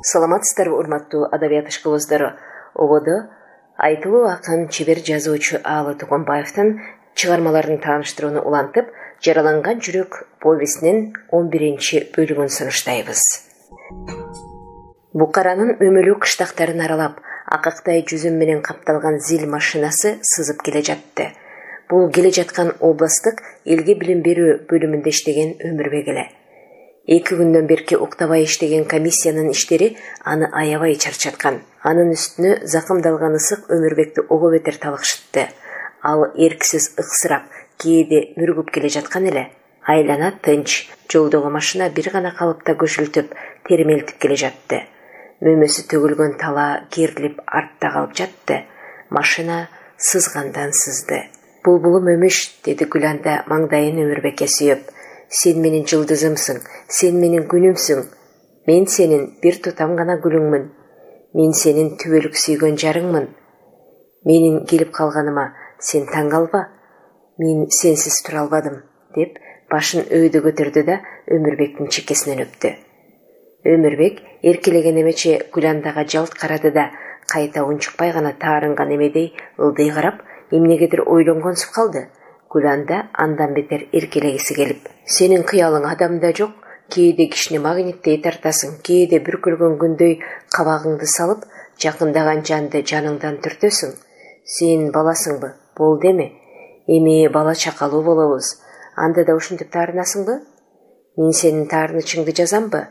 Саламатсыздар, урматтуу адабият ышкыбыздар. Ободу айтылуу акын чебер жазуучу Аалы Тугунбаевдин чыгармаларын тааныштырууну улантып, Жараланган жүрөк повестинин 11-бөлүмүн сунуштайбыз. Букаранын өмөлүү кыштактарын аралап, акактай жүзүм менен капталган зил машинасы сызып келе жатты. Бул келе жаткан областтык элге билим берүү бөлүмүндө иштеген Өмүрбек эле. 2 күндөн берки уктабай иштеген комиссиянын иштери аны аябай чарчаткан. Анын үстүнө закымдалган ысык Өмүрбекти ого бетер талыкшытты. Ал эрксиз ыксырап, кээде мүргүп келе жаткан эле. Айлана тынч, жолдогу машина бир гана калыпта көшүлтүп, термелтип келе жатты. Мөмөсү төгүлгөн тала керилип артта калып жатты. Машина сызгандан сызды. Булбулум өмүш, деди Гүланда маңдайын Өмүрбекке сүйөп. Сен менин жылдызымсың, сен менин күнүмсүң. Мен сенин бир тутам гана гүлүңмүн. Мен сенин түбөлүк сүйгөн жарыңмын. Менин келип калганыма сен таң калба. Мен сенсиз тура албадым, деп башын өйдө көтөрдү да Өмүрбектин чекесинен өптү. Өмүрбек эркелеген эмече Гүландага жалт карады да, кайта унчукпай гана таарынган эмедей ылдый карап, эмнегедир ойлонгонсуп калды. Гүланда андан бетер эркелегиси келип: "Сенин кыялың адамда жок, кээде кишини магниттей тартасың, кээде бүркөлгөн күндөй кабагыңды салып, жакындаган жанды жаныңдан түртөсүң. Сен баласыңбы? Болду эми. Эми бала чакалуу болобуз. Анда да ушинтип таарынасыңбы? Мен сенин таарынычыңды жазамбы?"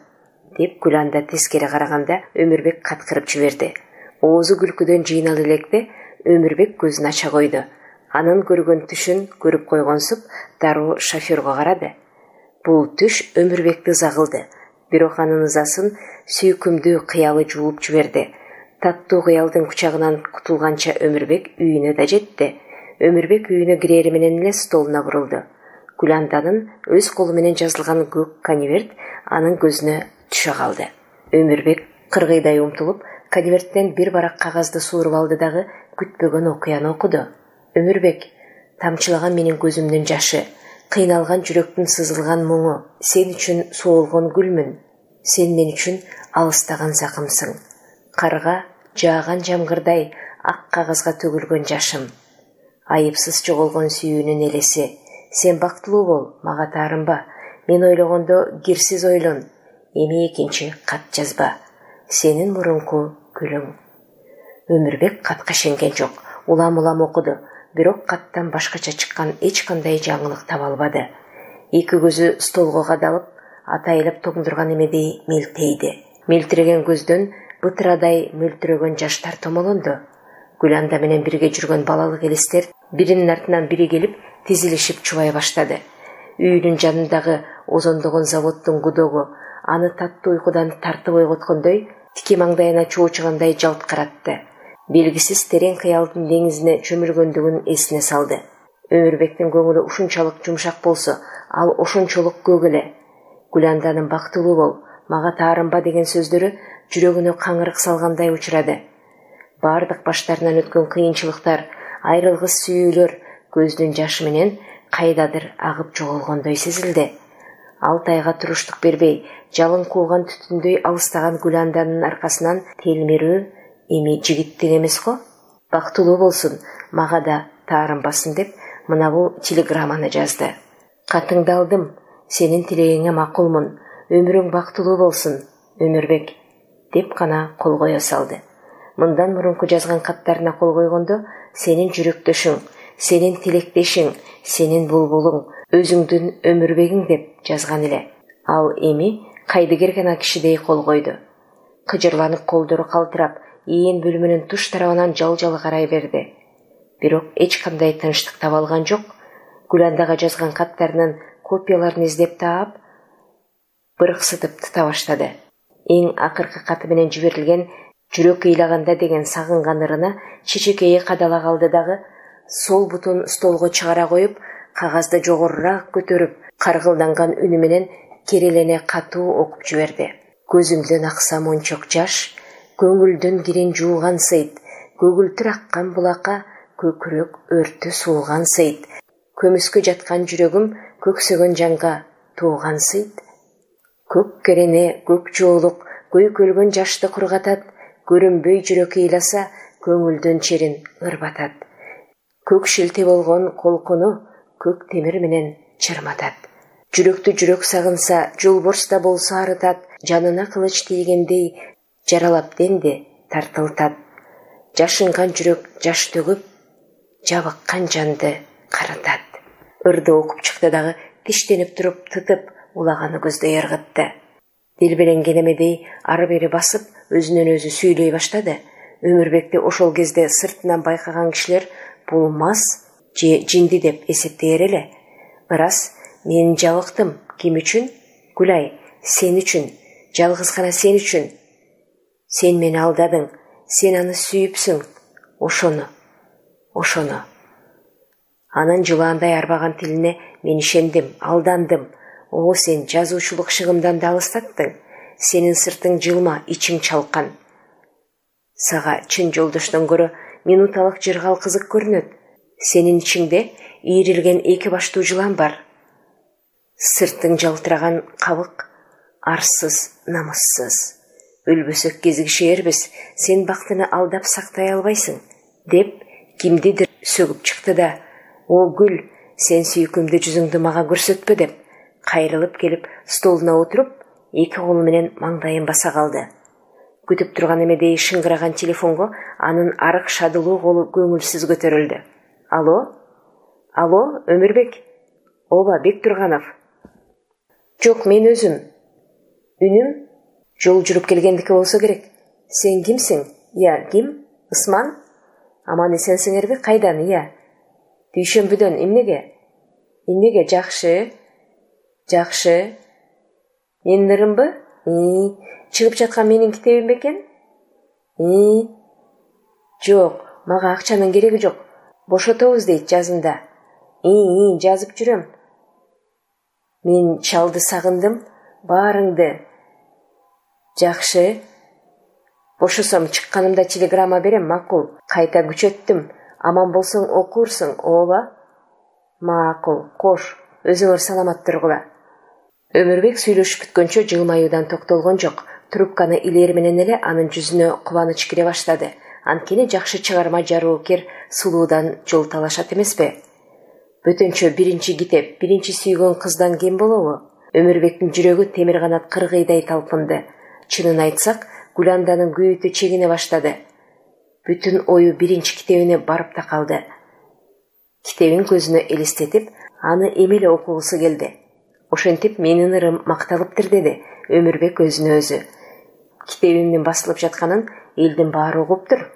деп Гүланда тескери караганда Өмүрбек каткырып жиберди. Оозу күлкүдөн жыйнал электе Өмүрбек көзүн ача койду. Анын көргөн түшүн көрүп койгонсуп, дароо шофёрго карады. Бул түш Өмүрбекти ыза кылды. Бирок анын ызасын сүйкүмдүү кыялы жууп жиберди. Таттуу кыялдын кучагынан кутулганча Өмүрбек үйүнө да жетти. Өмүрбек үйүнө кирери менен эле столуна бурулду. Гүланданын өз колу менен жазылган көк конверт анын көзүнө түшө калды. Өмүрбек кыргыйдай умтулуп, конверттен бир барак кагазды сууруп алды дагы күтпөгөн окуяны окуду. Өмүрбек, тамчылаган менин көзүмдүн жашы, кыйналган жүрөктүн сызылган муңу, сен үчүн соолгон гүлмүн. Сен мен үчүн алыстаган закымсың. Карга жааган жамгырдай ак кагазга төгүлгөн жашым. Айыпсыз жоголгон сүйүүнүн элеси. Сен бактылуу бол, мага таарынба. Мен ойлогондо кирсиз ойлон. Эми экинчи кат жазба. Сенин мурунку күлүң. Өмүрбек катка ишенген жок. Улам-улам окуду. Бирок каттан башкача чыккан эч кандай жаңылык таба албады. Эки көзү столго кадалып, атайылып тоңдурган эмедей мелтейди. Мелтиреген көздөн бытырадай мөлтүрөгөн жаштар томолонду. Гүланда менен бирге жүргөн балалык элестер биринин артынан бири келип тизилишип чубай баштады. Үйүнүн жанындагы озондогон заводдун гудогу аны таттуу уйкудан тартып ойготкондой, тики маңдайына чоочугандай жалт каратты. Белгисиз терең кыялдын деңизине чөмүлгөндүгүн эсине салды. Өмүрбектин көңүлү ушунчалык жумшак болсо, ал ошончолук көк эле. Гүланданын бактылуу бол, мага таарынба деген сөздөрү жүрөгүнө каңырык салгандай учурады. Бардык баштарынан өткөн кыйынчылыктар, айрылгыс сүйүүлөр көздүн жашы менен кайдадыр агып жоголгондой сезилди. Алтайга туруштук бербей, жалын кууган түтүндөй алыстаган Гүланданын аркасынан телмирүү эми жигиттик эмес го? Бактылуу болсун, мага да таарынбасын деп мына бул телеграмманы жазды. Катыңды алдым, сенин тилегиңе макулмун, өмүрүң бактылуу болсун, Өмүрбек, деп гана кол кое салды. Мындан мурунку жазган каттарына кол койгондо, сенин жүрөктөшүң, сенин тилектешиң, сенин булбулуң, өзүңдүн Өмүрбегиң деп жазган эле. Ал эми кайдыгер гана кишидей кол койду. Кыжырланып колдору калтырап, ийин бөлмөнүн туш тарабынан жал-жал карай берди. Бирок эч кандай тынчтык таба алган жок. Гүландага жазган каттарынын копияларын издеп таап, бырксытып тыта баштады. Эң акыркы каты менен жиберилген жүрөк ыйлаганда деген сагынган ырына чечекейи кадала калды дагы, сол бутун столго чыгара коюп, кагазды жогорураак көтөрүп, каргылданган үнү менен керелене катуу окуп жиберди. Көзүмдөн акса мончок жаш, көңүлдүн кирин жууган сыйт, көгүлтүр аккан булакка көкүрөк өртү сууган сыйт. Көмүскө жаткан жүрөгүм көксөгөн жанга тууган сыйт. Көк керене, көк жоолук, көйкөлгөн жашты кургатат, көрүнбөй жүрөк ыйласа, көңүлдөн черин ырбатат. Көк шилте болгон колкуну көк темир менен чырматат. Жүрөктү жүрөк сагынса, жолборста болсо арытат, жанына кылыч тийгендей жаралап денди тартылтат. Жашынган жүрөк жаш төгүп, жабыккан жанды карытат. Ырды окуп чыкты дагы тиштенип туруп тытып улаганы көздөй ыргытты. Делбеленген эмедей ары бери басып, өзүнөн өзү сүйлөй баштады. Өмүрбекти ошол кезде сыртынан байкаган кишилер бул мас же жинди деп эсептейер эле. Ырас, мен жабыктым. Ким үчүн? Гүлай, сен үчүн. Жалгыз гана сен үчүн. Сен мени алдадың. Сен аны сүйүпсүң. Ошону. Анын жылаандай арбаган тилине мен ишендим, алдандым. О, сен жазуучулук шыгымдан да алыстаттың. Сенин сыртың жылма, ичиң чалкан. Сага чын жолдоштон көрө минуталык жыргал кызык көрүнөт. Сенин ичиңде ийрилген эки баштуу жылан бар. Сыртың жалтыраган кабык, арсыз, намыссыз. Өлбөсөк кезигишээрбиз, сен бактыны алдап сактай албайсың, деп кимдидир сөгүп чыкты да, о Гүл, сен сүйкүмдүү жүзүңдү мага көрсөтпө деп, кайрылып келип столуна отуруп, эки колу менен маңдайын баса калды. Күтүп турган эмедей шыңгыраган телефонго анын арык шадылуу колу көңүлсүз көтөрүлдү. Алло, Өмүрбек? Ооба, Бектурганов. Жок, мен өзүм. Үнүм жол жүрүп келгендики болсо керек. Сен кимсиң? Я, ким? Ысман? Аман эсенсиңерби? Кайдан? Я. Дүйшөмбүдөн. Эмнеге? Жакшы. Менин ырымбы? Чыгып жаткан менин китебим бекен? Жок, мага акчанын кереги жок. Бошотобуз дейт жазында. Жазып жүрөм. Мен чалды сагындым, баарыңды. Жакшы. Бошосом чыкканымда телеграмма берем, макул. Кайта күчөттүм. Аман болсоң окурсуң, ооба? Макул, кош, өзүңөр саламат тургула. Өмүрбек сүйлөшүп бүткөнчө жылмаюудан токтолгон жок. Трубканы илери менен эле анын жүзүнө кубаныч кире баштады. Анткени жакшы чыгарма жароокер сулуудан жол талашат эмеспи? Бөтөнчө биринчи китеп, биринчи сүйгөн кыздан кем болобу? Өмүрбектин жүрөгү темир канат кыргыйдай талпынды. Чынын айтсак, Гүланданын күйүтү чегине баштады. Бүтүн ою биринчи китебине барып да калды. Китебин көзүнө элестетип, аны эмеле окугусу келди. Ошентип менин ырым макталыптыр, деди Өмүрбек өзүнө өзү. Китебимдин басылып жатканын элдин баары угуптур.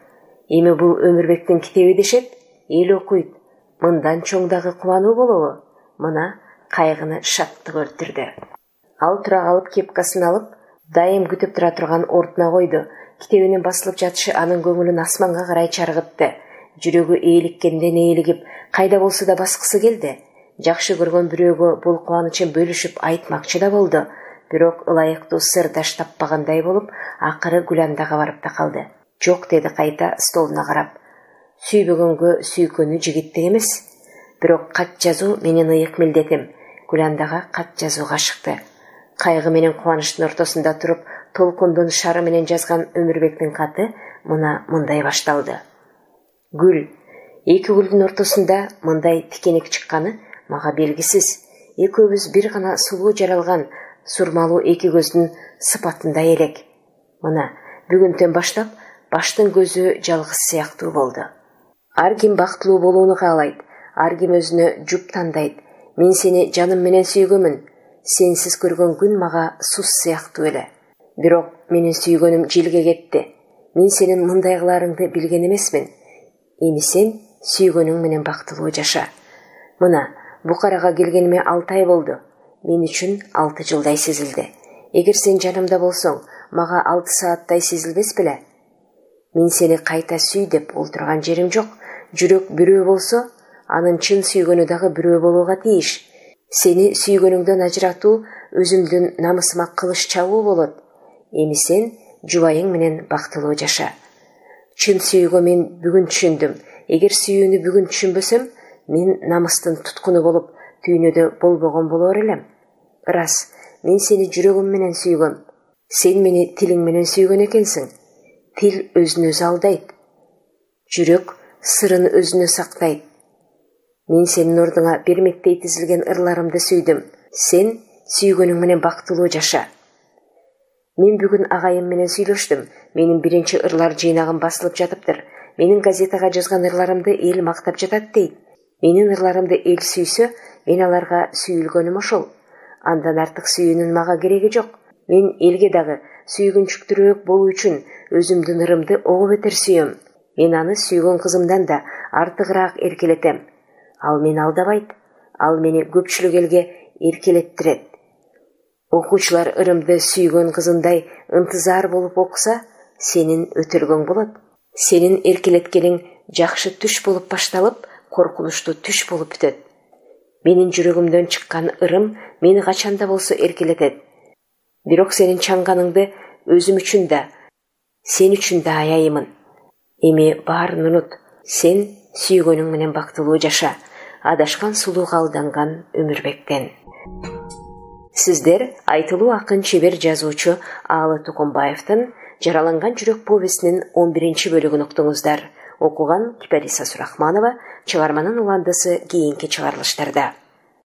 Эми бул Өмүрбектин китеби дешет, эл окуйт. Мындан чоң дагы кубануу болобу? Мына кайгыны шаттык өлтүрдү. Ал тура калып кепкасын алып, дайым күтүп тура турган ордуна койду. Китебинин басылып жатышы анын көңүлүн асманга карай чаргытты. Жүрөгү ээликкенден ээлигип, кайда болсо да баскысы келди. Жакшы көргөн бирөөгө бул кубанычын бөлүшүп айтмакчы да болду. Бирок ылайыктуу сырдаш таппагандай болуп, акыры Гүландага барып да калды. Жок, деди кайта столуна карап. Сүйбөгөнгө сүйкөнү жигиттик эмес. Бирок кат жазуу менин ыйык милдетим. Гүландага кат жазууга ашыкты. Кайгы менен кубанычтын ортосунда туруп, толкундун шары менен жазган Өмүрбектин каты мындай башталды. Гүл, эки гүлдүн ортосунда мындай тикенек чыкканы мага белгисиз. Экөөбүз бир гана сулуу жаралган сурмалуу эки көздүн сыпатындай элек. Мына, бүгүнтөн баштап баштын көзү жалгыз сыяктуу болду. Ар ким бактылуу болууну каалайт, ар ким өзүнө жуп тандайт. Мен сени жаным менен сүйгөмүн. Сенсиз көргөн күн мага сус сыяктуу эле. Бирок менин сүйгөнүм желге кетти. Мен сенин мындай кыларыңды билген эмесмин. Эми сен сүйгөнүң менен бактылуу жаша. Мына, Букарага келгениме 6 ай болду. Мен үчүн 6 жылдай сезилди. Эгер сен жанымда болсоң, мага 6 сааттай сезилбес беле? Мен сени кайта сүй деп олтурган жерим жок. Жүрөк бирөө болсо, анын чын сүйгөнү дагы бирөө болууга тийиш. Сени сүйгөнүңдөн ажыратуу өзүмдүн намысыма кылыч чабуу болот. Эми сен жубайың менен бактылуу жаша. Чын сүйүүгө мен бүгүн түшүндүм. Эгер сүйүүнү бүгүн түшүнбөсөм, мен намыстын туткуну болуп, түйнөдө болбогон болор элем. Рас, мен сени жүрөгүм менен сүйгөм. Sen meni tiling менен сүйгөн экенсиң. Тил өзүн өзү алдайт. Жүрөк сырын өзүнө сактайт. Мен сенин ордуңа бермектей тизилген ырларымды сүйдүм. Сен сүйгөнүң менен бактылуу жаша. Мен бүгүн агайым менен сүйлөштүм. Менин биринчи ырлар жыйнагым басылып жатыптыр. Менин газетага жазган ырларымды эл мактап жатат дейт. Менин ырларымды эл сүйсө, мен аларга сүйүлгөнүм ошол. Андан артык сүйүүнүн мага кереги жок. Мен элге дагы сүйгүнчүктүүрөөк болуу үчүн өзүмдүн ырымды ого бетер сүйөм. Мен аны сүйгөн кызымдан да артыгыраак эркелетем. Ал мени алдабайт. Ал мени көпчүлүк элге эркелеттирет. Окуучулар ырымды сүйгөн кызындай ынтызар болуп окуса, сенин өтөлгөң болот. Сенин эркелеткениң жакшы түш болуп башталып, коркунучтуу түш болуп бүтөт. Менин жүрөгүмдөн чыккан ырым мени качанда болсо эркелетет. Бирок сенин чаңганыңды өзүм үчүн да, сен үчүн да аяймын. Эми баарын унут. Сен сүйгөнүң менен бактылуу жаша. Адашкан сулууга алданган Өмүрбектен. Сиздер айтылуу акын чебер жазуучу Аалы Токонбаевдин Жараланган жүрөк повестинин 11 бөлүгүн уктуңуздар. Окуган Кипариса Сурахманова, чыгарманын уландысы кийинки чыгарылыштарда.